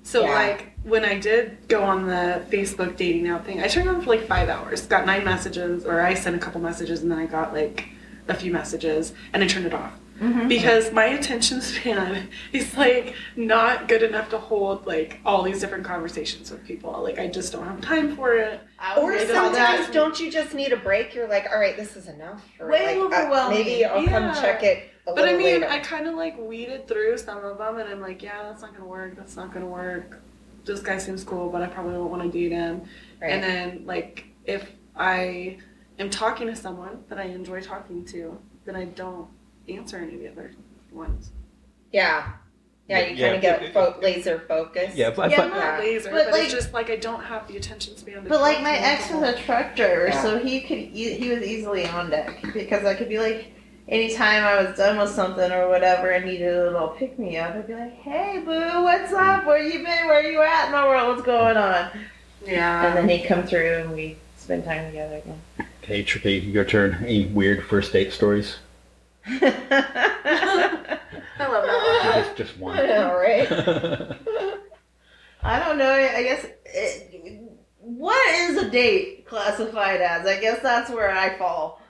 So
Yeah.
like when I did go on the Facebook dating out thing, I turned on for like 5 hours. Got 9 messages, or I sent a couple messages, and then I got like a few messages, and I turned it off.
Mm-hmm.
Because my attention span is like not good enough to hold like all these different conversations with people. Like I just don't have time for it.
Or
It
sometimes
doesn't-
don't you just need a break? You're like, all right, this is enough. Or
Way
like,
overwhelming.
maybe I'll come
Yeah.
check it a
But I
little
mean,
later.
I kind of like weeded through some of them, and I'm like, yeah, that's not gonna work. That's not gonna work. This guy seems cool, but I probably don't want to date him.
Right.
And then like if I am talking to someone that I enjoy talking to, then I don't answer any of the other ones.
Yeah. Yeah, you
Yeah,
kind of get
but-
laser focused.
Yeah, but,
Yeah,
but
no.
Not laser,
but,
but
like-
it's just like I don't have the attention span. To
But like
talk
my
to
ex was
multiple-
a truck driver,
Yeah.
so he was easily on deck because I could be like, anytime I was done with something or whatever and needed a little pick me up, I'd be like, "Hey boo, what's up? Where you been? Where you at in the world? What's going on?"
Yeah.
And then he'd come through and we spend time together again.
okay, Tricky, your turn. Any weird first date stories?
I love that one.
Just one.
I know, right?
I don't know. I guess what is a date classified as? I guess that's where I fall.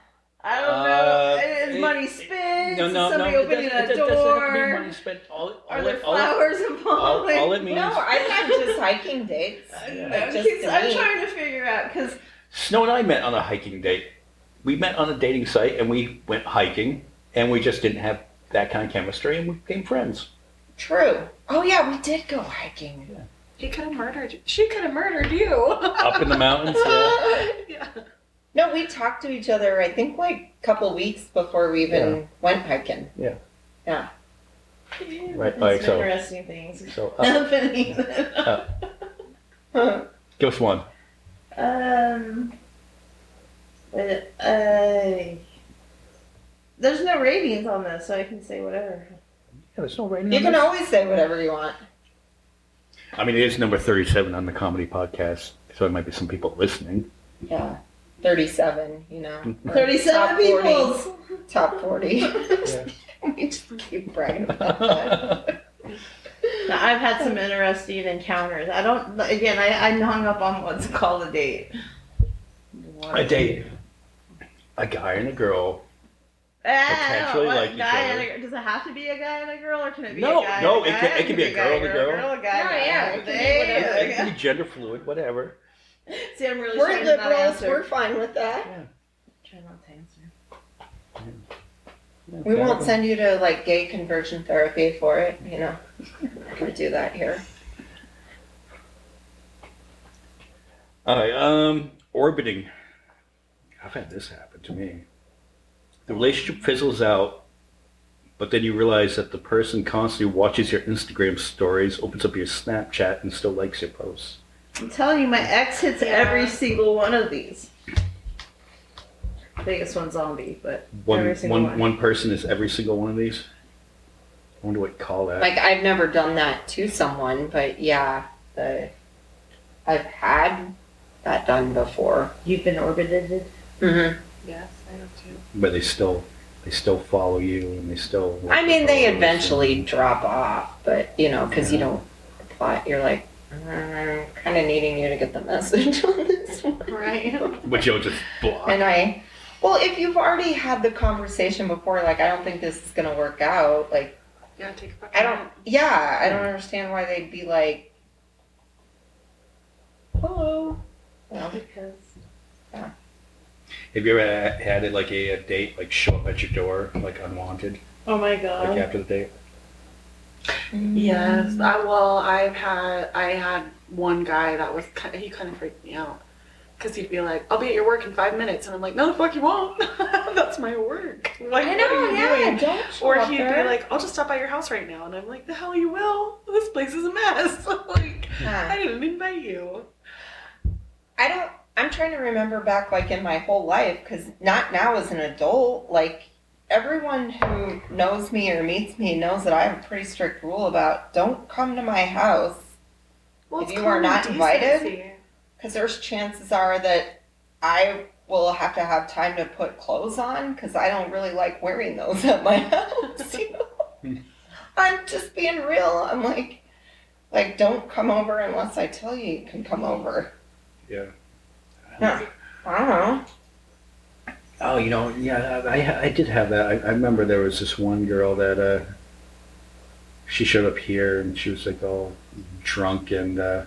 I don't know. Is money spent?
No,
Is
no,
somebody
no.
opening
it
a
doesn't have to be
door?
money spent.
Are there flowers involved?
all it means.
No, I've had just hiking dates.
Yeah.
Like, just to
I'm
meet.
trying to figure out because
Snow and I met on a hiking date. We met on a dating site and we went hiking and we just didn't have that kind of chemistry and we became friends.
True. Oh yeah, we did go hiking.
Yeah.
He could have murdered you. She could have murdered you.
Up in the mountains. Yeah.
Yeah.
No, we talked to each other, I think, like a couple weeks before we even went hiking.
Yeah.
Yeah.
Right.
Some
Like so.
interesting things
So
happening.
give us one.
But, there's no ratings on this, so I can say whatever.
Yeah, there's no rating.
You
on
can
this.
always say whatever you want.
I mean, it is number 37 on the comedy podcast, so there might be some people listening.
Yeah. 37, you know.
37
Top 40.
peoples!
Top 40.
Yeah.
We just keep bragging about that.
Now, I've had some interesting encounters. I hung up on what's called a date.
A date. A guy and a girl. Potentially like each other.
Does it have to be a guy and a girl, or can it be
No,
a guy
no,
and a
it
guy?
can- it can be a girl and a girl.
A guy,
Oh, yeah, it can be
Yeah,
whatever.
it can be gender fluid, whatever.
See, I'm really
We're
trying to not
liberals.
answer.
We're fine with that.
Try not to answer.
We won't send you to like gay conversion therapy for it, you know. We're not gonna do that here.
All right, orbiting. I've had this happen to me. The relationship fizzles out, but then you realize that the person constantly watches your Instagram stories, opens up your Snapchat, and still likes your posts.
I'm telling you, my ex hits every single one of these. Biggest one, zombie, but every single one.
One person is every single one of these. I wonder what you call that.
Like I've never done that to someone, but yeah, I've had that done before.
You've been orbited.
Mm-hmm.
Yes, I have too.
But they still follow you, and they still.
I mean, they eventually drop off, but you know, because you don't reply. You're like, I'm kind of needing you to get the message on this one.
Right.
But you'll just block.
And well, if you've already had the conversation before, like, I don't think this is gonna work out. Like,
Yeah, take a
I don't understand why they'd be like, hello. Well,
Because
Have you ever had it like a date like show up at your door like unwanted,
oh my
like
god.
after the date?
Yes. I had one guy that was he kind of freaked me out because he'd be like, "I'll be at your work in 5 minutes," and I'm like, "No, the fuck you won't. That's my work. Like,
I know,
what are you
yeah,
doing?"
don't show
Or
up
he'd
there.
be like, "I'll just stop by your house right now," and I'm like, "The hell you will? This place is a mess. Like, I didn't invite you."
I'm trying to remember back like in my whole life, because not now as an adult, like everyone who knows me or meets me knows that I have a pretty strict rule about don't come to my house
Well,
if
it's
you are not
common
invited,
decency.
because there's chances are that I will have to have time to put clothes on because I don't really like wearing those at my house, you know? I'm just being real. I'm like don't come over unless I tell you you can come over.
Yeah.
Yeah. I don't know.
Oh, yeah, I did have that. I remember there was this one girl that she showed up here and she was like all drunk and I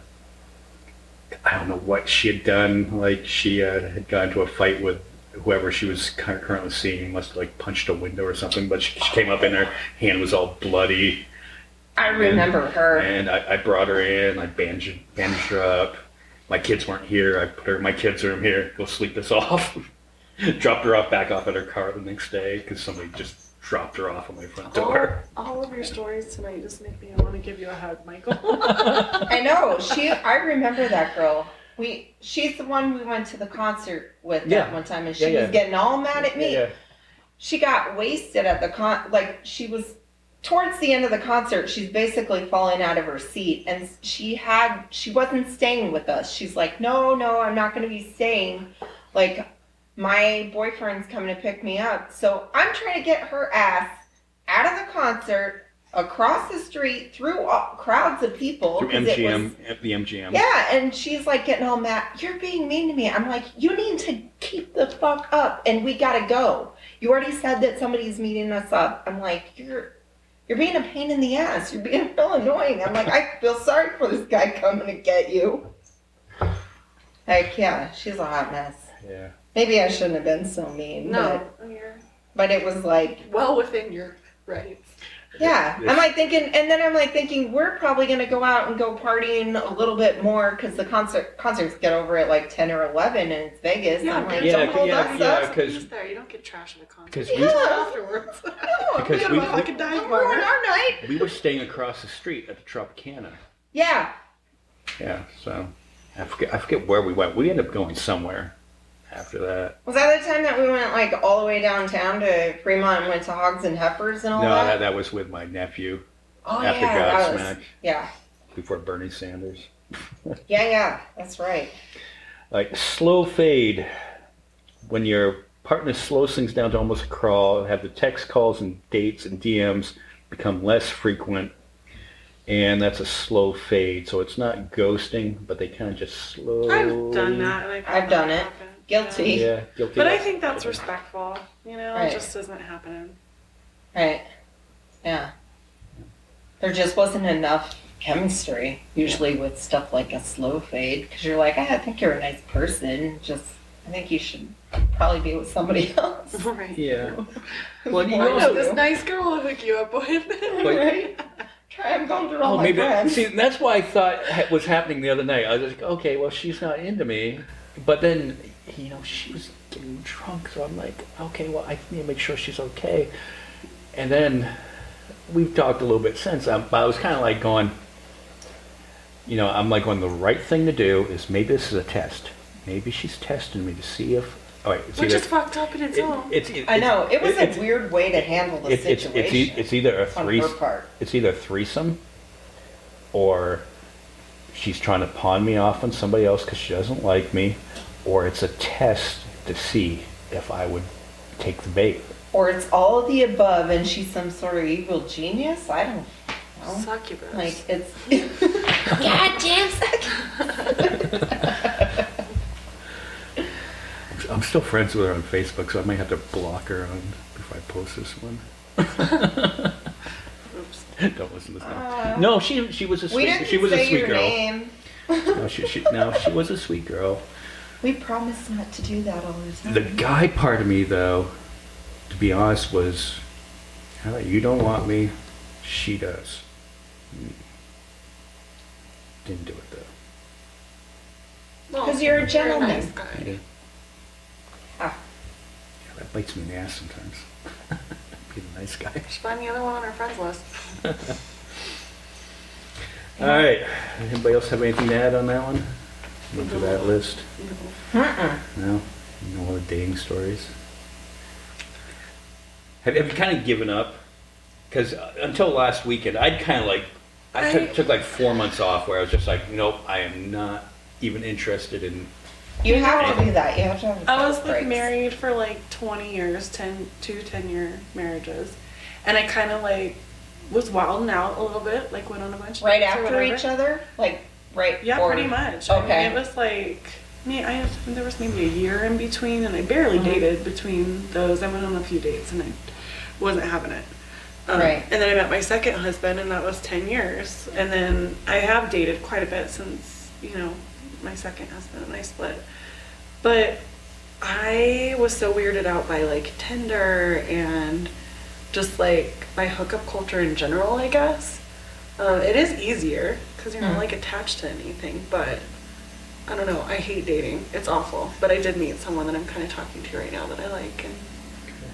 don't know what she had done. Like she had got into a fight with whoever she was currently seeing. Must have like punched a window or something. But she came up and her hand was all bloody.
I remember her.
And I brought her in. I bandaged her up. My kids weren't here. I put her in my kids' room here. Go sleep this off. Dropped her off back off at her car the next day because somebody just dropped her off at my front door.
All of your stories tonight just make me want to give you a hug, Michael.
I know. I remember that girl. She's the one we went to the concert with that one time, and she was getting all mad at me.
Yeah.
She got wasted at the she was towards the end of the concert. She's basically falling out of her seat, and she wasn't staying with us. She's like, no, I'm not going to be staying. Like, my boyfriend's coming to pick me up. So I'm trying to get her ass out of the concert, across the street, through crowds of people.
Through MGM, the MGM.
Yeah, and she's like getting all mad. You're being mean to me. I'm like, you need to keep the fuck up, and we gotta go. You already said that somebody's meeting us up. I'm like, you're being a pain in the ass. You're being real annoying. I'm like, I feel sorry for this guy coming to get you. Like, yeah, she's a hot mess.
Yeah.
Maybe I shouldn't have been so mean.
No, you're
But it was like,
well within your rights.
yeah. I'm like thinking, and then I'm like thinking, we're probably gonna go out and go partying a little bit more because the concerts get over at like 10 or 11 and it's Vegas.
Yeah,
I'm like,
yeah,
don't hold
yeah,
us
yeah,
up.
because
There, you don't get trash at a concert.
because
Yeah.
Afterwards.
Because
we
we-
got like a dive
We're
bar.
on our night.
we were staying across the street at the Tropicana.
Yeah.
Yeah, so I forget where we went. We ended up going somewhere after that.
Was that the time that we went like all the way downtown to Fremont and went to Hogs and Heifers and all
No,
that?
that was with my nephew
Oh
after
yeah, that was,
Godsmack,
yeah.
before Bernie Sanders.
Yeah, that's right.
Like slow fade, when your partner slows things down to almost a crawl, have the text calls and dates and DMs become less frequent, and that's a slow fade. So it's not ghosting, but they kind of just slow.
I've done that. And
I've done it. Guilty.
Yeah, guilty.
But I think that's respectful. You know,
Right.
it just isn't happening.
Right. Yeah. There just wasn't enough chemistry, usually with stuff like a slow fade, because you're like, I think you're a nice person. Just, I think you should probably be with somebody else.
Right.
Yeah. Well, you
I
I know
also,
this nice girl I'll hook you up with.
Right? I'm going through all
oh,
my
maybe
friends.
see that's why I thought was happening the other night. I was like, okay, well, she's not into me, but then she was getting drunk, so I'm like, okay, well, I need to make sure she's okay. And then we've talked a little bit since. But I was kind of like going, I'm like going, the right thing to do is maybe this is a test. Maybe she's testing me to see if. All right, it's
Which
either,
is fucked up in its own.
I know. It was
it's-
a weird way to handle the situation
it's either a
on her part.
it's either a threesome, or she's trying to pawn me off on somebody else because she doesn't like me, or it's a test to see if I would take the bait.
Or it's all of the above and she's some sort of evil genius. I don't know.
Succubus.
Like, it's... Goddamn succubus.
I'm still friends with her on Facebook, so I might have to block her on before I post this one.
Oops.
Don't listen to this now. No, she was a
We
sweet
didn't
she was a
say
sweet
your
girl.
name.
No, she was a sweet girl.
We promise not to do that all the time.
The guy part of me, though, to be honest, was, "Oh, you don't want me, she does." Didn't do it though.
Well,
'Cause you're a gentleman.
nice guy.
Yeah.
Ah.
Yeah, that bites me in the ass sometimes. Being a nice guy.
Just find the other one on our friends list.
All right. Anybody else have anything to add on that one? To that list? No? No other dating stories? Have you kind of given up? Because until last weekend, I'd kind of like, I took like 4 months off where I was just like, nope, I am not even interested in.
You have to do that. You have to have
I was like
breaks.
married for like 20 years, 10-year marriages. And I kind of like was wilding out a little bit, like went on a bunch of
Right
dates or
after
whatever.
each other? Like, right?
Yeah,
or-
pretty much.
Okay.
I mean, it was like, there was maybe a year in between, and I barely dated between those. I went on a few dates, and I wasn't having it.
Right.
And then I met my second husband, and that was 10 years. And then I have dated quite a bit since, my second husband and I split. But I was so weirded out by like Tinder and just like by hookup culture in general, I guess. It is easier because you're not like attached to anything, but I don't know. I hate dating. It's awful. But I did meet someone that I'm kind of talking to right now that I like, and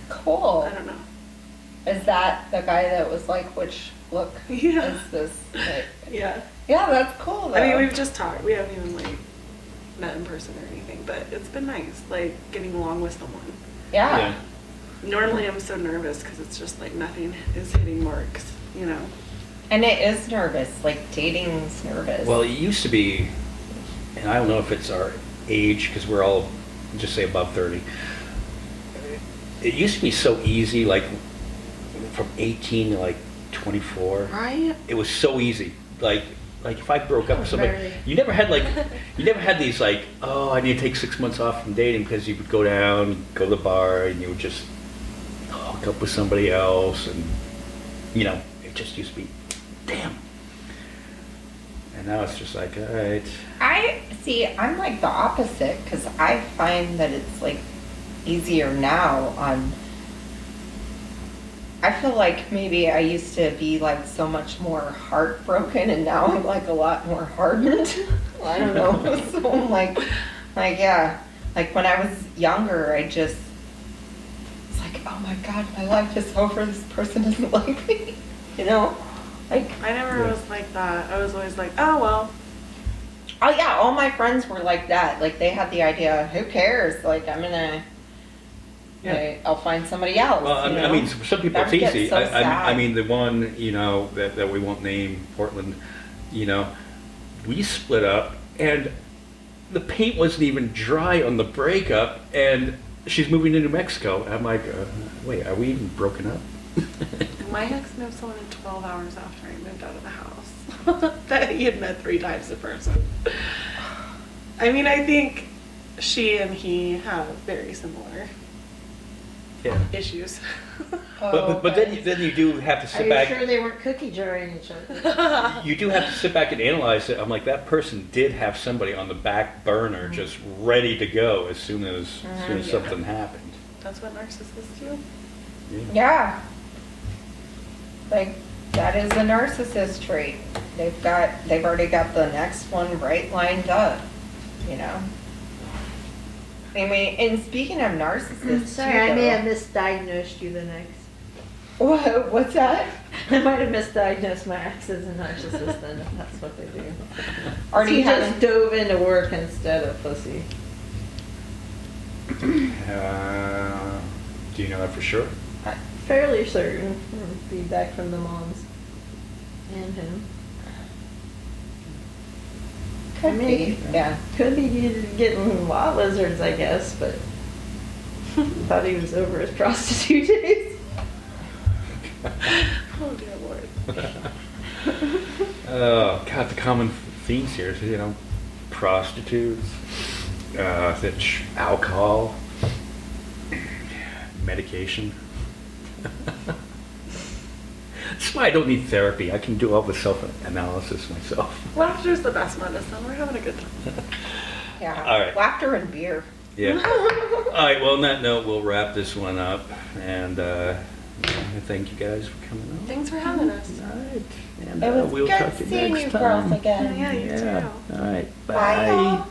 Cool.
I don't know.
Is that the guy that was like, which look
Yeah.
is this? Like,
Yeah.
yeah, that's cool though.
I mean, we've just talked. We haven't even like met in person or anything, but it's been nice, like getting along with someone.
yeah.
Normally I'm so nervous because it's just like nothing is hitting marks,
And it is nervous. Like, dating's nervous.
Well, it used to be, and I don't know if it's our age, because we're all, just say above 30. It used to be so easy, like from 18 to like 24.
Right?
It was so easy. Like if I broke up with somebody,
Very.
you never had these like, oh, I need to take 6 months off from dating, because you would go down, go to the bar, and you would just hook up with somebody else, and it just used to be, damn. And now it's just like, all right.
See, I'm like the opposite because I find that it's like easier now on. I feel like maybe I used to be like so much more heartbroken and now I'm like a lot more hardened. I don't know. So I'm like, yeah. Like when I was younger, it's like, oh my God, my life is over. This person doesn't like me. You know? Like,
I never
Yeah.
was like that. I was always like, oh well.
oh yeah, all my friends were like that. Like they had the idea, who cares? Like I'm gonna,
Yeah.
I'll find somebody else.
Well,
you
I
know?
mean, for some people
That
it's
would get
easy.
so
I
sad.
mean, the one, you know, that we won't name, Portland, you know, we split up and the paint wasn't even dry on the breakup and she's moving to New Mexico. And I'm like, wait, are we even broken up?
My ex knew someone in 12 hours after I moved out of the house that he had met 3 times in person. I mean, I think she and he have very similar
Yeah.
issues.
Oh,
But
okay.
then you do have to
Are
sit
you
back.
sure they weren't cookie jarring each other?
You do have to sit back and analyze it. I'm like, that person did have somebody on the back burner just ready to go as soon as something happened.
That's what narcissists do.
Yeah. Like that is a narcissist trait. They've already got the next one right lined up, you know. I mean, and speaking of narcissists,
Sorry,
too,
I may
though-
have misdiagnosed you the next.
What's that?
I might have misdiagnosed my ex as a narcissist then, if that's what they do.
Or do
He
you
just
have?
dove into work instead of pussy.
Do you know that for sure?
Fairly certain from feedback from the moms and him.
Could
I mean,
be. Yeah.
Could be getting lot lizards, I guess, but thought he was over his prostitute days.
Oh dear Lord.
Oh, God, the common themes here is, you know, prostitutes, alcohol, medication. That's why I don't need therapy. I can do all the self-analysis myself.
Laughter's the best medicine. We're having a good time.
Yeah.
All right.
Laughter and beer.
Yeah. All right, well, on that note, we'll wrap this one up. And thank you guys for coming on.
Thanks for having us.
All right. And
It was
we'll
good
talk to you
seeing
next
you
time.
girls again.
Yeah, you too.
All right.
Bye, y'all.
Bye.